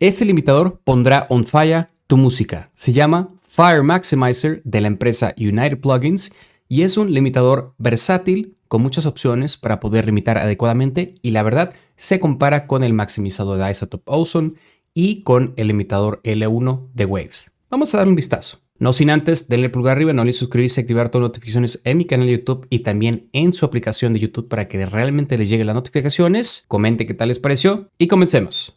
Este limitador pondrá on fire tu música. Se llama Fire Maximizer de la empresa United Plugins y es un limitador versátil con muchas opciones para poder limitar adecuadamente y la verdad se compara con el maximizador de Isotope Ozone y con el limitador L1 de Waves. Vamos a dar un vistazo. No sin antes, denle pulgar arriba, no olviden suscribirse y activar todas las notificaciones en mi canal de YouTube y también en su aplicación de YouTube para que realmente les lleguen las notificaciones. Comente qué tal les pareció y comencemos.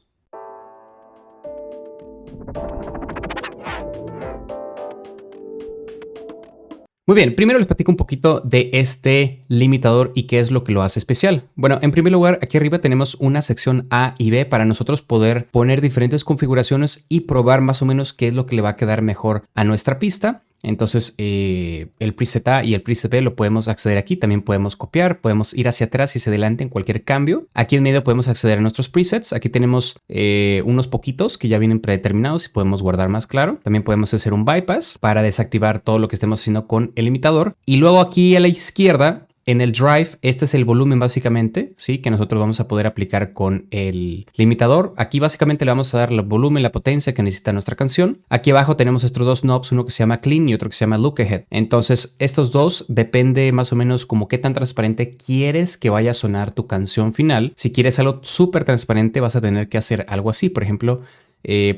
Muy bien, primero les platico un poquito de este limitador y qué es lo que lo hace especial. Bueno, en primer lugar, aquí arriba tenemos una sección A y B para nosotros poder poner diferentes configuraciones y probar más o menos qué es lo que le va a quedar mejor a nuestra pista. Entonces, el preset A y el preset B lo podemos acceder aquí. También podemos copiar, podemos ir hacia atrás y hacia adelante en cualquier cambio. Aquí en medio podemos acceder a nuestros presets. Aquí tenemos unos poquitos que ya vienen predeterminados y podemos guardar más claro. También podemos hacer un bypass para desactivar todo lo que estemos haciendo con el limitador. Y luego aquí a la izquierda, en el drive, este es el volumen básicamente, ¿sí? Que nosotros vamos a poder aplicar con el limitador. Aquí básicamente le vamos a dar el volumen, la potencia que necesita nuestra canción. Aquí abajo tenemos estos dos knobs, uno que se llama Clean y otro que se llama Look Ahead. Entonces, estos dos depende más o menos como qué tan transparente quieres que vaya a sonar tu canción final. Si quieres algo súper transparente, vas a tener que hacer algo así. Por ejemplo,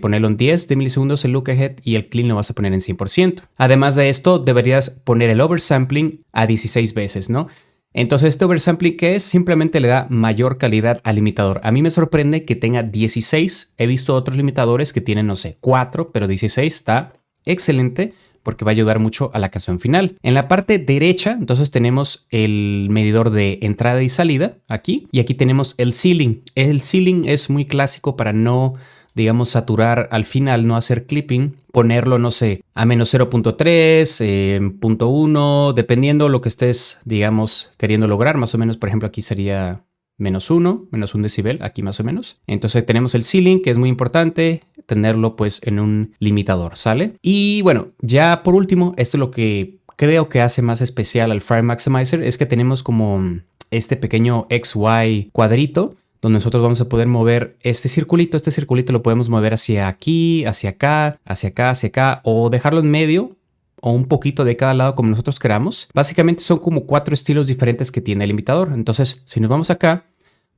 ponerlo en 10 de milisegundos el look ahead y el clean lo vas a poner en 100%. Además de esto, deberías poner el oversampling a 16 veces, ¿no? Entonces, este oversampling, ¿qué es? Simplemente le da mayor calidad al limitador. A mí me sorprende que tenga 16. He visto otros limitadores que tienen, no sé, 4, pero 16 está excelente porque va a ayudar mucho a la canción final. En la parte derecha, entonces tenemos el medidor de entrada y salida aquí. Y aquí tenemos el ceiling. El ceiling es muy clásico para no, digamos, saturar al final, no hacer clipping, ponerlo, no sé, a menos 0.3, 0.1, dependiendo lo que estés, digamos, queriendo lograr. Más o menos, por ejemplo, aquí sería menos 1 decibel, aquí más o menos. Entonces tenemos el ceiling, que es muy importante tenerlo pues en un limitador, ¿sale? Y bueno, ya por último, esto es lo que creo que hace más especial al Fire Maximizer, es que tenemos como este pequeño XY cuadrito, donde nosotros vamos a poder mover este circulito lo podemos mover hacia aquí, hacia acá, hacia acá, hacia acá, o dejarlo en medio, o un poquito de cada lado como nosotros queramos. Básicamente son como 4 estilos diferentes que tiene el limitador. Entonces, si nos vamos acá,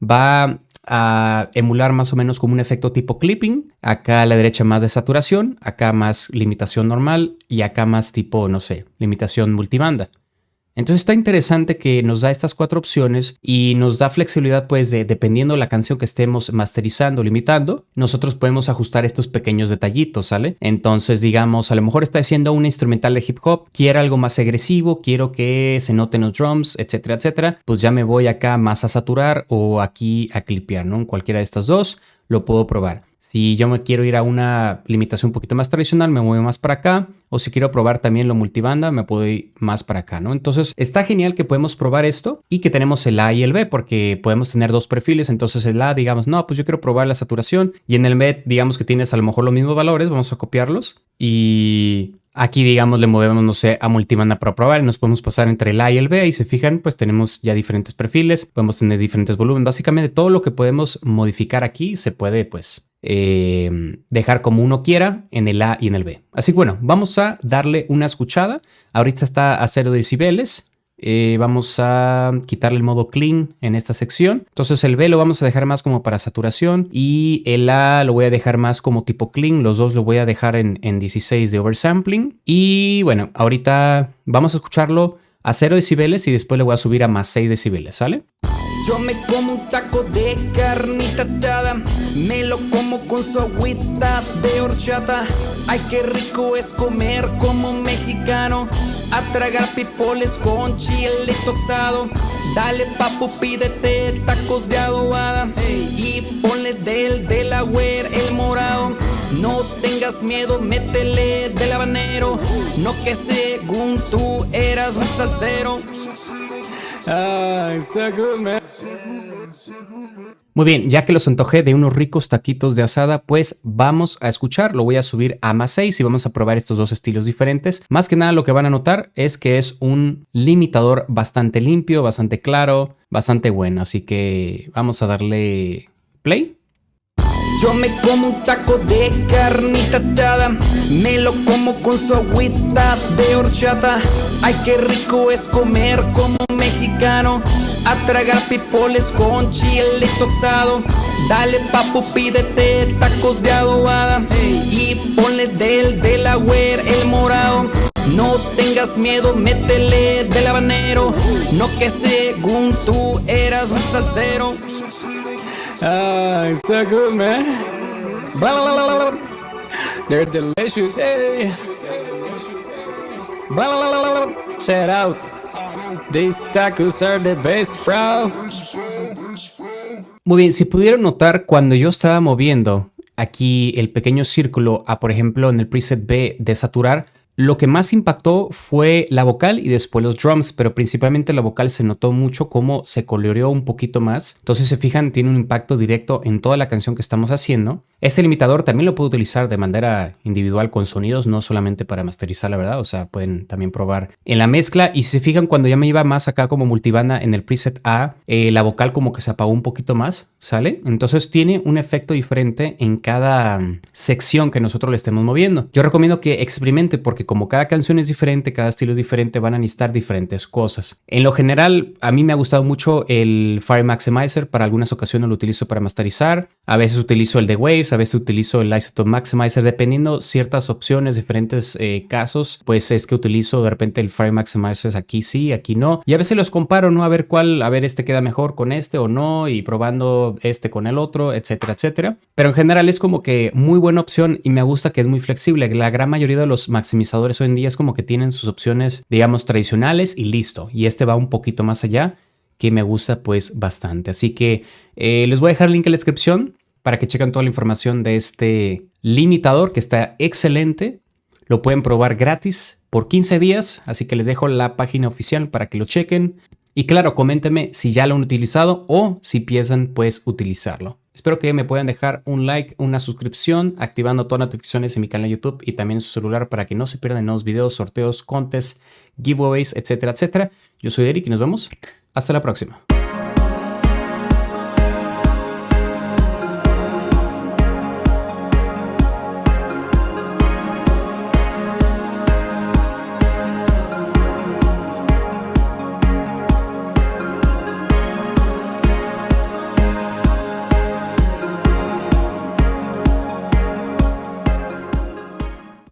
va a emular más o menos como un efecto tipo clipping. Acá a la derecha más de saturación, acá más limitación normal y acá más tipo, no sé, limitación multibanda. Entonces está interesante que nos da estas 4 opciones y nos da flexibilidad pues de dependiendo de la canción que estemos masterizando, limitando, nosotros podemos ajustar estos pequeños detallitos, ¿sale? Entonces digamos, a lo mejor está haciendo un instrumental de hip hop, quiero algo más agresivo, quiero que se noten los drums, etcétera, etcétera, pues ya me voy acá más a saturar o aquí a clipear, ¿no? En cualquiera de estas dos lo puedo probar. Si yo me quiero ir a una limitación un poquito más tradicional, me muevo más para acá. O si quiero probar también lo multibanda, me puedo ir más para acá, ¿no? Entonces está genial que podemos probar esto y que tenemos el A y el B porque podemos tener dos perfiles. Entonces el A, digamos, no, pues yo quiero probar la saturación. Y en el B, digamos que tienes a lo mejor los mismos valores. Vamos a copiarlos. Y aquí, digamos, le movemos, no sé, a multibanda para probar y nos podemos pasar entre el A y el B. Y se fijan, pues tenemos ya diferentes perfiles. Podemos tener diferentes volúmenes. Básicamente todo lo que podemos modificar aquí se puede, pues, dejar como uno quiera en el A y en el B. Así que bueno, vamos a darle una escuchada. Ahorita está a 0 decibeles. Vamos a quitarle el modo clean en esta sección. Entonces el B lo vamos a dejar más como para saturación y el A lo voy a dejar más como tipo clean. Los dos lo voy a dejar en 16 de oversampling. Y bueno, ahorita vamos a escucharlo a 0 decibeles y después le voy a subir a más 6 decibeles, ¿sale? Yo me como un taco de carnita asada, me lo como con su agüita de horchata. Ay, qué rico es comer como mexicano, a tragar pipoles con chilito asado. Dale papu, pídete tacos de adobada y ponle del Delaware el morado. No tengas miedo, métele del habanero, no que según tú eras un salsero. So good, man. Muy bien, ya que los antojé de unos ricos taquitos de asada, pues vamos a escuchar. Lo voy a subir a más 6 y vamos a probar estos dos estilos diferentes. Más que nada lo que van a notar es que es un limitador bastante limpio, bastante claro, bastante bueno. Así que vamos a darle play. Yo me como un taco de carnita asada, me lo como con su agüita de horchata. Ay, qué rico es comer como mexicano, a tragar pipoles con chilito asado. Dale papu, pídete tacos de adobada y ponle del la güer el morado. No tengas miedo, métele del habanero, no que según tú eras un salsero. Ah, it's so good, man. Blah, blah, blah, blah, blah. They're delicious, hey. Blah, blah, blah, blah, blah. Shout out. These tacos are the best, bro. Muy bien, si pudieron notar cuando yo estaba moviendo aquí el pequeño círculo a, por ejemplo, en el preset B de saturar, lo que más impactó fue la vocal y después los drums, pero principalmente la vocal se notó mucho cómo se coloreó un poquito más. Entonces, si se fijan, tiene un impacto directo en toda la canción que estamos haciendo. Este limitador también lo puedo utilizar de manera individual con sonidos, no solamente para masterizar, la verdad. O sea, pueden también probar en la mezcla. Y si se fijan, cuando ya me iba más acá como multibanda en el preset A, la vocal como que se apagó un poquito más, ¿sale? Entonces tiene un efecto diferente en cada sección que nosotros le estemos moviendo. Yo recomiendo que experimente porque como cada canción es diferente, cada estilo es diferente, van a necesitar diferentes cosas. En lo general, a mí me ha gustado mucho el Fire Maximizer. Para algunas ocasiones lo utilizo para masterizar. A veces utilizo el de Waves, a veces utilizo el Isotope Maximizer. Dependiendo ciertas opciones, diferentes casos, pues es que utilizo de repente el Fire Maximizer aquí sí, aquí no. Y a veces los comparo, ¿no? A ver cuál, a ver este queda mejor con este o no, y probando este con el otro, etcétera, etcétera. Pero en general es como que muy buena opción y me gusta que es muy flexible. La gran mayoría de los maximizadores hoy en día es como que tienen sus opciones, digamos, tradicionales y listo. Y este va un poquito más allá, que me gusta pues bastante. Así que les voy a dejar el link en la descripción para que chequen toda la información de este limitador que está excelente. Lo pueden probar gratis por 15 días, así que les dejo la página oficial para que lo chequen. Y claro, coméntenme si ya lo han utilizado o si piensan pues utilizarlo. Espero que me puedan dejar un like, una suscripción, activando todas las notificaciones en mi canal de YouTube y también en su celular para que no se pierdan nuevos videos, sorteos, contests, giveaways, etcétera, etcétera. Yo soy Eric y nos vemos hasta la próxima.